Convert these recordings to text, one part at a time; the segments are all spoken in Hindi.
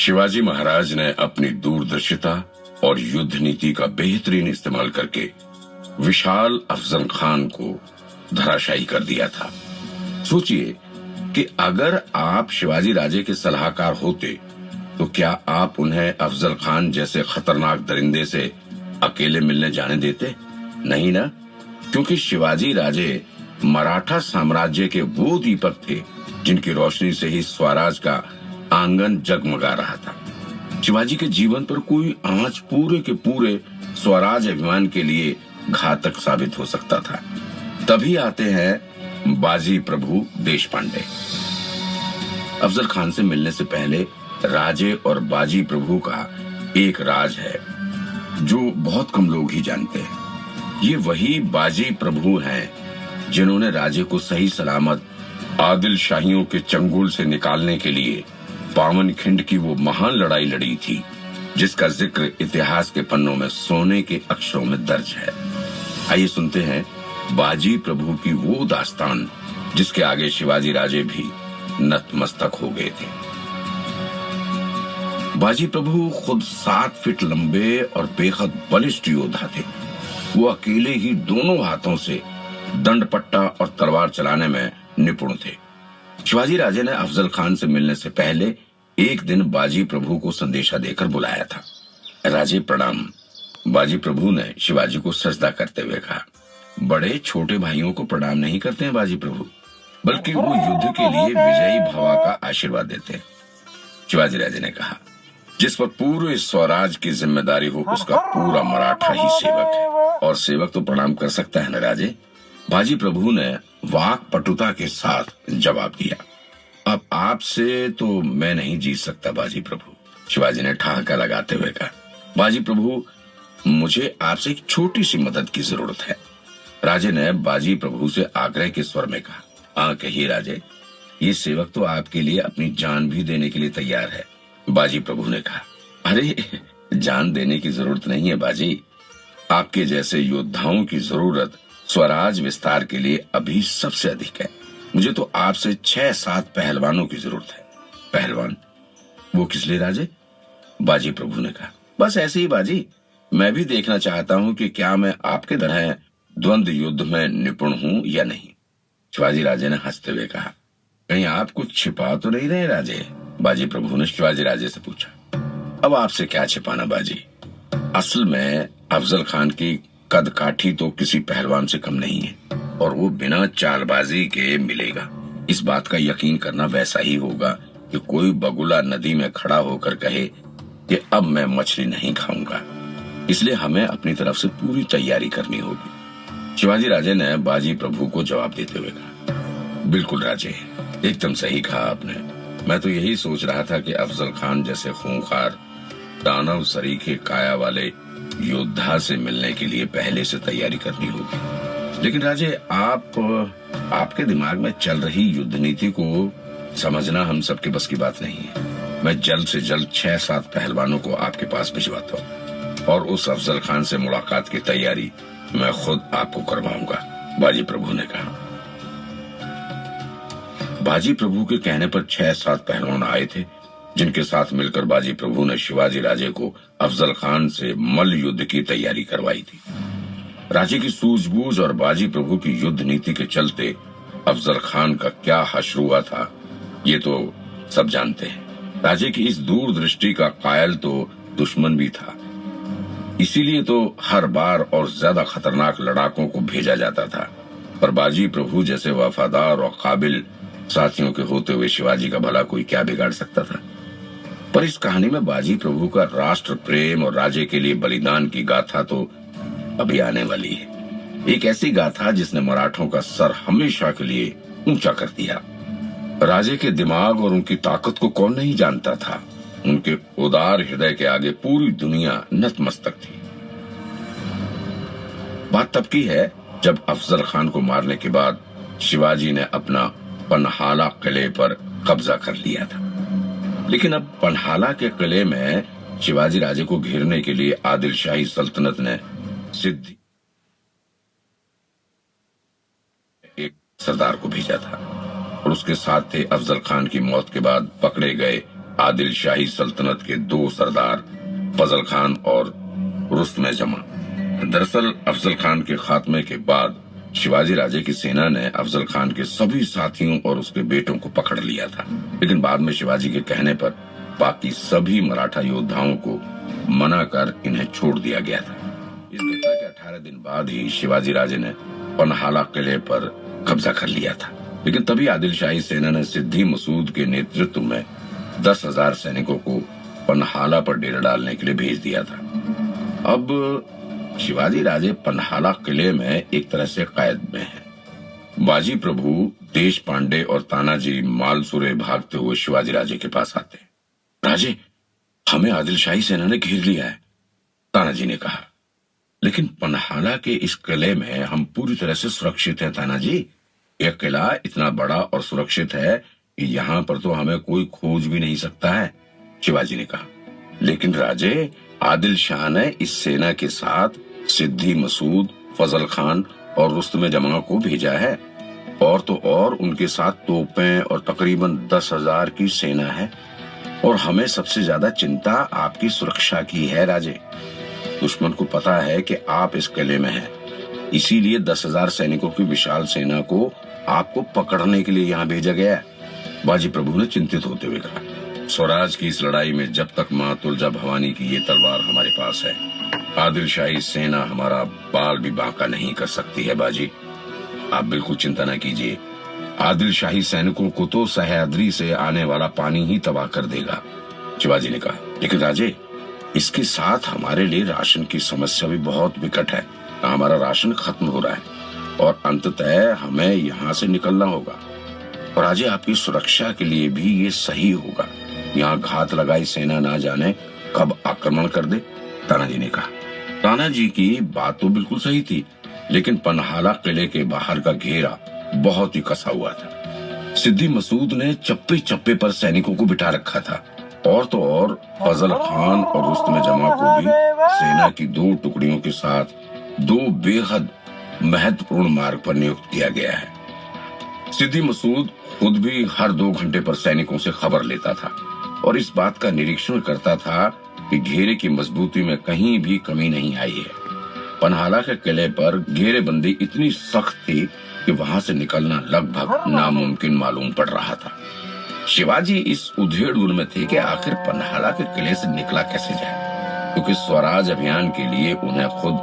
शिवाजी महाराज ने अपनी दूरदर्शिता और युद्ध नीति का बेहतरीन इस्तेमाल करके विशाल अफजल खान को धराशायी कर दिया था। सोचिए कि अगर आप शिवाजी राजे के सलाहकार होते तो क्या आप उन्हें अफजल खान जैसे खतरनाक दरिंदे से अकेले मिलने जाने देते? नहीं ना, क्योंकि शिवाजी राजे मराठा साम्राज्य के वो दीपक थे जिनकी रोशनी से ही स्वराज का आंगन जगमगा रहा था। शिवाजी के जीवन पर कोई आंच पूरे के पूरे स्वराज अभिमान के लिए घातक साबित हो सकता था। तभी आते हैं बाजी प्रभु देशपांडे। अफजल खान से मिलने से पहले राजे और बाजी प्रभु का एक राज है जो बहुत कम लोग ही जानते हैं। ये वही बाजी प्रभु हैं जिन्होंने राजे को सही सलामत आदिल शाहियों के चंगुल से निकालने के लिए पावनखिंड की वो महान लड़ाई लड़ी थी जिसका जिक्र इतिहास के पन्नों में सोने के अक्षरों में दर्ज है। आइए सुनते हैं बाजी प्रभु की वो दास्तान जिसके आगे शिवाजी राजे भी नतमस्तक हो गए थे। बाजी प्रभु खुद 7 फीट लंबे और बेहद बलिष्ठ योद्धा थे। वो अकेले ही दोनों हाथों से दंड पट्टा और तलवार चलाने में निपुण थे। शिवाजी राजे ने अफजल खान से मिलने से पहले एक दिन बाजी प्रभु को संदेशा देकर बुलाया था। राजे प्रणाम। बाजी प्रभु ने शिवाजी को सजदा करते हुए कहा, बड़े छोटे भाइयों को प्रणाम नहीं करते हैं बाजी प्रभु, बल्कि वो युद्ध के लिए विजयी भवा का आशीर्वाद देते हैं। शिवाजी राजे ने कहा, जिस पर पूरे स्वराज की जिम्मेदारी हो उसका पूरा मराठा ही सेवक है, और सेवक तो प्रणाम कर सकता है न राजे। बाजी प्रभु ने वाक पटुता के साथ जवाब दिया, अब आपसे तो मैं नहीं जीत सकता बाजी प्रभु। शिवाजी ने ठहाका लगाते हुए कहा, बाजी प्रभु मुझे आपसे एक छोटी सी मदद की जरूरत है। राजे ने बाजी प्रभु से आग्रह के स्वर में कहा, हाँ कहिए राजे, ये सेवक तो आपके लिए अपनी जान भी देने के लिए तैयार है। बाजी प्रभु ने कहा, अरे जान देने की जरूरत नहीं है बाजी, आपके जैसे योद्धाओं की जरूरत स्वराज विस्तार के लिए अभी सबसे अधिक है। मुझे तो आपसे 6-7 पहलवानों की जरूरत है। पहलवान? वो किस लिए राजे? बाजी प्रभु ने कहा, बस ऐसे ही बाजी, मैं भी देखना चाहता हूँ कि क्या मैं आपके तरह द्वंद्व युद्ध में निपुण हूँ या नहीं। शिवाजी राजे ने हंसते हुए कहा, कहीं आप कुछ छिपा तो नहीं रहे राजे? बाजी प्रभु ने शिवाजी राजे से पूछा। अब आपसे क्या छिपाना बाजी, असल में अफजल खान की कद काठी तो किसी पहलवान से कम नहीं है, और वो बिना चालबाजी के मिलेगा। इस बात का यकीन करना वैसा ही होगा कि कोई बगुला नदी में खड़ा होकर कहे कि अब मैं मछली नहीं खाऊंगा। इसलिए हमें अपनी तरफ से पूरी तैयारी करनी होगी। शिवाजी राजे ने बाजी प्रभु को जवाब देते हुए कहा, बिल्कुल राजे, एकदम सही कहा आपने। मैं तो यही सोच रहा था कि अफजल खान जैसे खूंखार दानव सरीखे काया वाले योद्धा से मिलने के लिए पहले से तैयारी करनी होगी। लेकिन राजे, आपके दिमाग में चल रही युद्ध नीति को समझना हम सबके बस की बात नहीं है। मैं जल्द से जल्द 6-7 पहलवानों को आपके पास भिजवाता हूँ, और उस अफजल खान से मुलाकात की तैयारी मैं खुद आपको करवाऊंगा, बाजी प्रभु ने कहा। बाजी प्रभु के कहने पर 6-7 पहलवान आए थे, जिनके साथ मिलकर बाजी प्रभु ने शिवाजी राजे को अफजल खान से मल्ल युद्ध की तैयारी करवाई थी। राजे की सूझबूझ और बाजी प्रभु की युद्ध नीति के चलते अफजल खान का क्या हश्र हुआ था ये तो सब जानते हैं। राजे की इस दूरदृष्टि का कायल तो दुश्मन भी था, इसीलिए तो हर बार और ज्यादा खतरनाक लड़ाकों को भेजा जाता था। पर बाजी प्रभु जैसे वफादार और काबिल साथियों के होते हुए शिवाजी का भला कोई क्या बिगाड़ सकता था। पर इस कहानी में बाजी प्रभु का राष्ट्र प्रेम और राजे के लिए बलिदान की गाथा तो अभी आने वाली है। एक ऐसी गाथा जिसने मराठों का सर हमेशा के लिए ऊंचा कर दिया। राजे के दिमाग और उनकी ताकत को कौन नहीं जानता था। उनके उदार हृदय के आगे पूरी दुनिया नतमस्तक थी। बात तब की है जब अफजल खान को मारने के बाद शिवाजी ने अपना पन्हाला किले पर कब्जा कर लिया था। लेकिन अब पन्हाला के किले में शिवाजी राजे को घेरने के लिए आदिल शाही सल्तनत ने सिद्धि सरदार को भेजा था और उसके साथ थे अफजल खान की मौत के बाद पकड़े गए आदिल शाही सल्तनत के दो सरदार फजल खान और रुस्तम जमा। दरअसल अफजल खान के खात्मे के बाद शिवाजी राजे की सेना ने अफजल खान के सभी साथियों और उसके बेटों को पकड़ लिया था, लेकिन बाद में शिवाजी के कहने पर बाकी सभी मराठा योद्धाओं को मना कर इन्हें छोड़ दिया गया था। इस घटना के 18 दिन बाद ही शिवाजी राजे ने पन्हाला किले पर कब्जा कर लिया था, लेकिन तभी आदिल शाही सेना ने सिद्दी मसूद के नेतृत्व में 10,000 सैनिकों को पन्हाला पर डेरा डालने के लिए भेज दिया था। अब शिवाजी राजे पन्हाला किले में एक तरह से कैद में हैं। बाजी प्रभु, देश पांडे और तानाजी मालसुरे भागते हुए शिवाजी राजे के पास आते हैं। राजे, हमें आदिल शाही सेना ने घेर लिया है, तानाजी ने कहा। लेकिन पन्हाला के इस किले में हम पूरी तरह से सुरक्षित हैं तानाजी। यह किला इतना बड़ा और सुरक्षित है कि यहाँ पर तो हमें कोई खोज भी नहीं सकता है, शिवाजी ने कहा। लेकिन राजे, आदिल शाह ने इस सेना के साथ सिद्दी मसूद, फजल खान और रुस्तम जमा को भेजा है, और तो और उनके साथ तोपें और तकरीबन 10,000 की सेना है, और हमें सबसे ज्यादा चिंता आपकी सुरक्षा की है राजे। दुश्मन को पता है कि आप इस किले में हैं, इसीलिए 10,000 सैनिकों की विशाल सेना को आपको पकड़ने के लिए यहाँ भेजा गया है, बाजी प्रभु ने चिंतित होते हुए कहा। स्वराज की इस लड़ाई में जब तक माँ तुलजा भवानी की ये तलवार हमारे पास है, आदिल शाही सेना हमारा बाल भी बांका नहीं कर सकती है बाजी। आप बिल्कुल चिंता न कीजिए, आदिल शाही सैनिकों को तो सह्याद्री से आने वाला पानी ही तबाह कर देगा, शिवाजी ने कहा। लेकिन राजे, इसके साथ हमारे लिए राशन की समस्या भी बहुत विकट है। हमारा राशन खत्म हो रहा है और अंततः हमें यहाँ से निकलना होगा, और राजे आपकी सुरक्षा के लिए भी ये सही होगा। यहाँ घात लगाई सेना ना जाने कब आक्रमण कर दे, तानाजी ने कहा। तानाजी की बात तो बिल्कुल सही थी, लेकिन पन्हाला किले के बाहर का घेरा बहुत ही कसा हुआ था। सिद्दी मसूद ने चप्पे चप्पे पर सैनिकों को बिठा रखा था, और तो और फजल खान और रुस्तम जमा को भी सेना की 2 टुकड़ियों के साथ 2 बेहद महत्वपूर्ण मार्ग पर नियुक्त किया गया है। सिद्दी मसूद खुद भी हर 2 घंटे पर सैनिकों से खबर लेता था और इस बात का निरीक्षण करता था कि घेरे की मजबूती में कहीं भी कमी नहीं आई है। पन्हाला के किले पर घेरेबंदी इतनी सख्त थी कि वहां से निकलना लगभग नामुमकिन मालूम पड़ रहा था। शिवाजी इस उधेड़-बुन में थे कि आखिर पन्हाला के किले से निकला कैसे जाए, क्योंकि स्वराज अभियान के लिए उन्हें खुद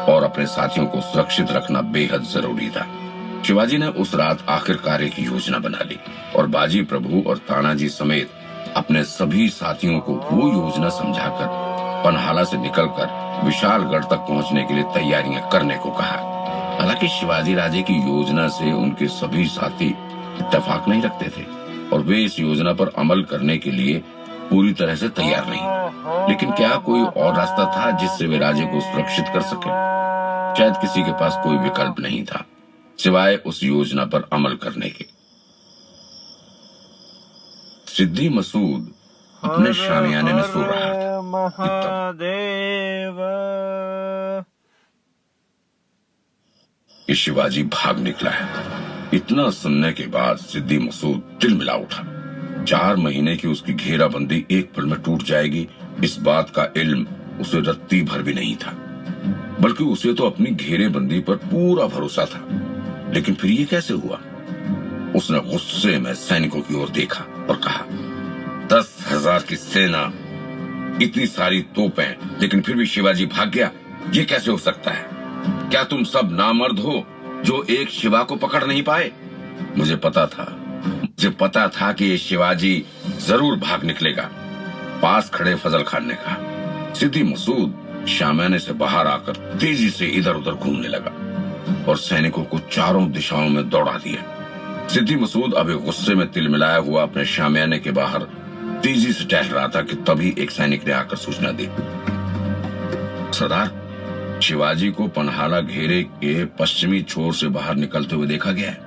और अपने साथियों को सुरक्षित रखना बेहद जरूरी था। शिवाजी ने उस रात आखिरकार एक योजना बना ली और बाजी प्रभु और तानाजी समेत अपने सभी साथियों को वो योजना समझाकर पन्हाला से निकलकर विशालगढ़ तक पहुंचने के लिए तैयारियां करने को कहा। हालांकि शिवाजी राजे की योजना से उनके सभी साथी इत्तेफाक नहीं रखते थे और वे इस योजना पर अमल करने के लिए पूरी तरह से तैयार नहीं। लेकिन क्या कोई और रास्ता था जिससे वे राजे को सुरक्षित कर सके? शायद किसी के पास कोई विकल्प नहीं था सिवाय उस योजना पर अमल करने के। सिद्दी मसूद अपने शामियाने में सो रहा था। महादेव कि शिवाजी भाग निकला है। इतना सुनने के बाद सिद्दी मसूद तिलमिला उठा। 4 महीने की उसकी घेराबंदी एक पल में टूट जाएगी, इस बात का इल्म उसे रत्ती भर भी नहीं था, बल्कि उसे तो अपनी घेरेबंदी पर पूरा भरोसा था। लेकिन फिर ये कैसे हुआ? उसने गुस्से में सैनिकों की ओर देखा और कहा, 10,000 की सेना, इतनी सारी तोपें, लेकिन फिर भी शिवाजी भाग गया। ये कैसे हो सकता है? क्या तुम सब नामर्द हो जो एक शिवा को पकड़ नहीं पाए? मुझे पता था कि ये शिवाजी जरूर भाग निकलेगा, पास खड़े फजल खान ने कहा। सिद्दी मसूद शामियाने से बाहर आकर तेजी से इधर उधर घूमने लगा और सैनिकों को चारों दिशाओं में दौड़ा दिया। सिद्दी मसूद अभी गुस्से में तिलमिलाया हुआ अपने शामियाने के बाहर तेजी से टहल रहा था कि तभी एक सैनिक ने आकर सूचना दी, सरदार, शिवाजी को पन्हाला घेरे के पश्चिमी छोर से बाहर निकलते हुए देखा गया है।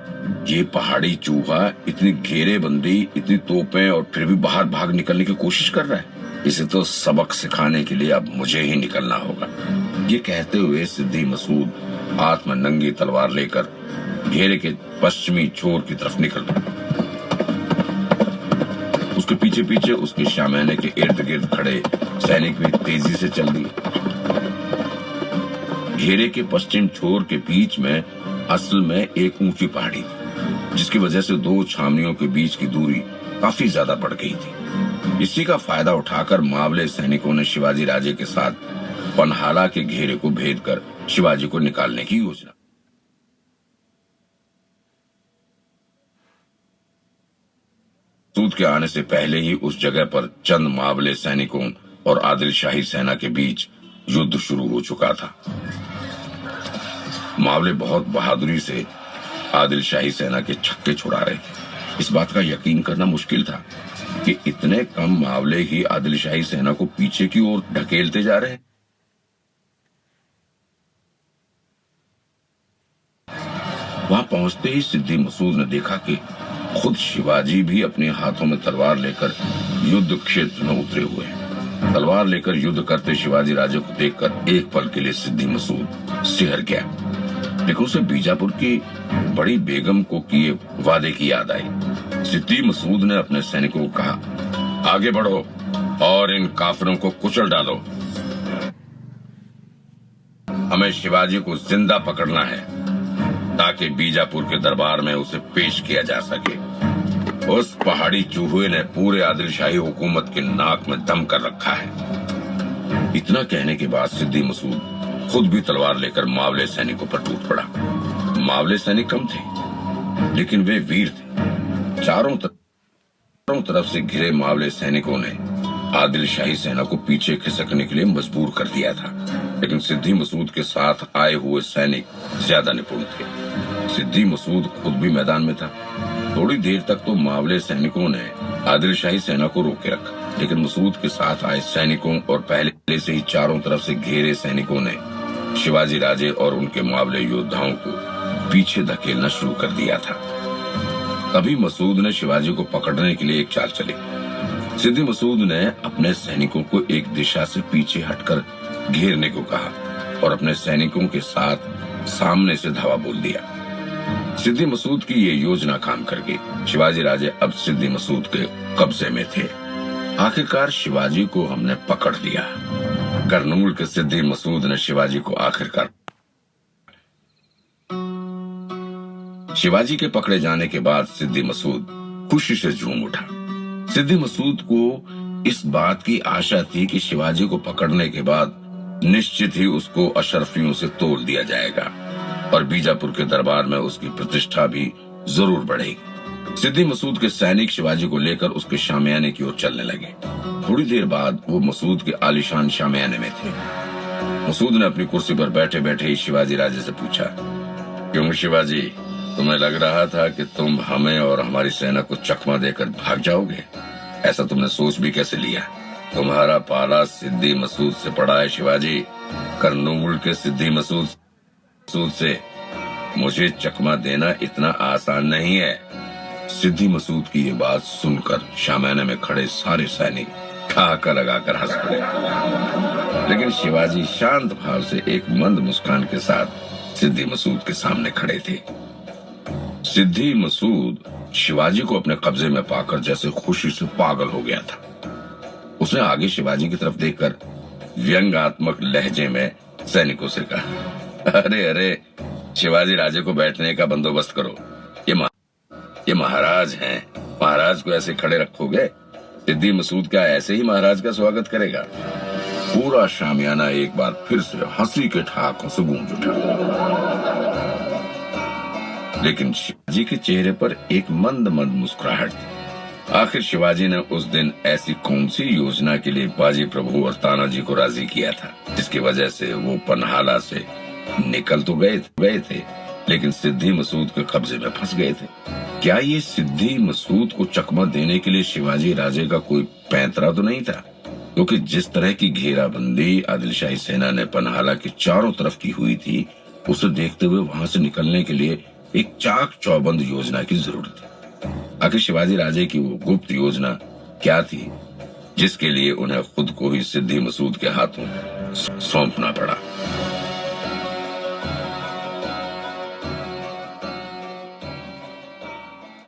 ये पहाड़ी चूहा इतनी घेरेबंदी, इतनी तोपें और फिर भी बाहर भाग निकलने की कोशिश कर रहा है। इसे तो सबक सिखाने के लिए अब मुझे ही निकलना होगा। ये कहते हुए सिद्दी मसूद हाथ में नंगी तलवार लेकर घेरे के पश्चिमी छोर की तरफ निकल पड़ा। उसके पीछे पीछे उसके शामयाने के इर्द गिर्द खड़े सैनिक भी तेजी से चल दिए। घेरे के पश्चिम छोर के बीच में असल में एक ऊंची पहाड़ी थी, जिसकी वजह से दो छावनियों के बीच की दूरी काफी ज्यादा बढ़ गई थी। इसी का फायदा उठाकर मावले सैनिकों ने शिवाजी राजे के साथ पन्हाला के घेरे को भेद कर शिवाजी को निकालने की योजना। मसूद के आने से पहले ही उस जगह पर चंद मावले सैनिकों और आदिल शाही सेना के बीच युद्ध शुरू हो चुका था। मावले बहुत बहादुरी से आदिल शाही सेना के छक्के छुड़ा रहे थे। इस बात का यकीन करना मुश्किल था कि इतने कम मावले ही आदिल शाही सेना को पीछे की ओर ढकेलते जा रहे हैं। वहां पहुंचते ही सिद्दी मसूद ने देखा कि खुद शिवाजी भी अपने हाथों में तलवार लेकर युद्ध क्षेत्र में उतरे हुए हैं। तलवार लेकर युद्ध करते शिवाजी राजे को देखकर एक पल के लिए सिद्दी मसूद सिहर गया, लेकिन उसे बीजापुर की बड़ी बेगम को किए वादे की याद आई। सिद्दी मसूद ने अपने सैनिकों को कहा, आगे बढ़ो और इन काफिरों को कुचल डालो। हमें शिवाजी को जिंदा पकड़ना है ताकि बीजापुर के दरबार में उसे पेश किया जा सके। उस पहाड़ी चूहे ने पूरे आदिल शाही हुकूमत के नाक में दम कर रखा है। इतना कहने के बाद सिद्दी मसूद खुद भी तलवार लेकर मावले सैनिकों पर टूट पड़ा। मावले सैनिक कम थे, लेकिन वे वीर थे। चारों तरफ से घिरे मावले सैनिकों ने आदिल शाही सेना को पीछे खिसकने के लिए मजबूर कर दिया था, लेकिन सिद्दी मसूद के साथ आए हुए सैनिक ज्यादा निपुण थे। सिद्दी मसूद खुद भी मैदान में था। थोड़ी देर तक तो मावले सैनिकों ने आदिल शाही सेना को रोके रखा, लेकिन मसूद के साथ आए सैनिकों और पहले से ही चारों तरफ से घेरे सैनिकों ने शिवाजी राजे और उनके मावले योद्धाओं को पीछे धकेलना शुरू कर दिया था। तभी मसूद ने शिवाजी को पकड़ने के लिए एक चाल चली। सिद्दी मसूद ने अपने सैनिकों को एक दिशा से पीछे हटकर घेरने को कहा और अपने सैनिकों के साथ सामने से धावा बोल दिया। सिद्दी मसूद की ये योजना काम कर गई। शिवाजी राजे अब सिद्दी मसूद के कब्जे में थे। आखिरकार शिवाजी को हमने पकड़ लिया। करनूल के सिद्दी मसूद ने शिवाजी को आखिरकार शिवाजी के पकड़े जाने के बाद सिद्दी मसूद खुशी से झूम उठा। सिद्दी मसूद को इस बात की आशा थी कि शिवाजी को पकड़ने के बाद निश्चित ही उसको अशरफियों से तोल दिया जाएगा और बीजापुर के दरबार में उसकी प्रतिष्ठा भी जरूर बढ़ेगी। सिद्दी मसूद के सैनिक शिवाजी को लेकर उसके शामियाने की ओर चलने लगे। थोड़ी देर बाद वो मसूद के आलीशान शामियाने में थे। मसूद ने अपनी कुर्सी पर बैठे बैठे ही शिवाजी राजे से पूछा, क्यों शिवाजी, तुम्हें लग रहा था कि तुम हमें और हमारी सेना को चकमा देकर भाग जाओगे? ऐसा तुमने सोच भी कैसे लिया? तुम्हारा पाला सिद्दी मसूद से पड़ा है शिवाजी। करनूल के सिद्दी मसूद से मुझे चकमा देना इतना आसान नहीं है। सिद्दी मसूद की ये बात सुनकर शामियाने में खड़े सारे सैनिक ठहाका लगाकर हंस पड़े, लेकिन शिवाजी शांत भाव से एक मंद मुस्कान के साथ सिद्दी मसूद के सामने खड़े थे। सिद्दी मसूद शिवाजी को अपने कब्जे में पाकर जैसे खुशी से पागल हो गया था। उसने आगे शिवाजी की तरफ देखकर व्यंग्यात्मक लहजे में सैनिकों से कहा, अरे अरे शिवाजी राजे को बैठने का बंदोबस्त करो। ये महाराज हैं, महाराज को ऐसे खड़े रखोगे? सिद्दी मसूद क्या ऐसे ही महाराज का स्वागत करेगा? पूरा शामियाना एक बार फिर से हंसी के ठहाकों से गूंज उठा, लेकिन शिवाजी के चेहरे पर एक मंद मंद मुस्कुराहट थी। आखिर शिवाजी ने उस दिन ऐसी कौन सी योजना के लिए बाजी प्रभु और तानाजी को राजी किया था, जिसकी वजह से वो पन्हाला से निकल तो गए थे, लेकिन सिद्दी मसूद के कब्जे में फंस गए थे। क्या ये सिद्दी मसूद को चकमा देने के लिए शिवाजी राजे का कोई पैंतरा तो नहीं था? क्योंकि जिस तरह की घेराबंदी आदिल शाही सेना ने पन्हाला के चारों तरफ की हुई थी, उसे देखते हुए वहां से निकलने के लिए एक चाक चौबंद योजना की जरूरत थी। आखिर शिवाजी राजे की वो गुप्त योजना क्या थी, जिसके लिए उन्हें खुद को ही सिद्दी मसूद के हाथों सौंपना पड़ा?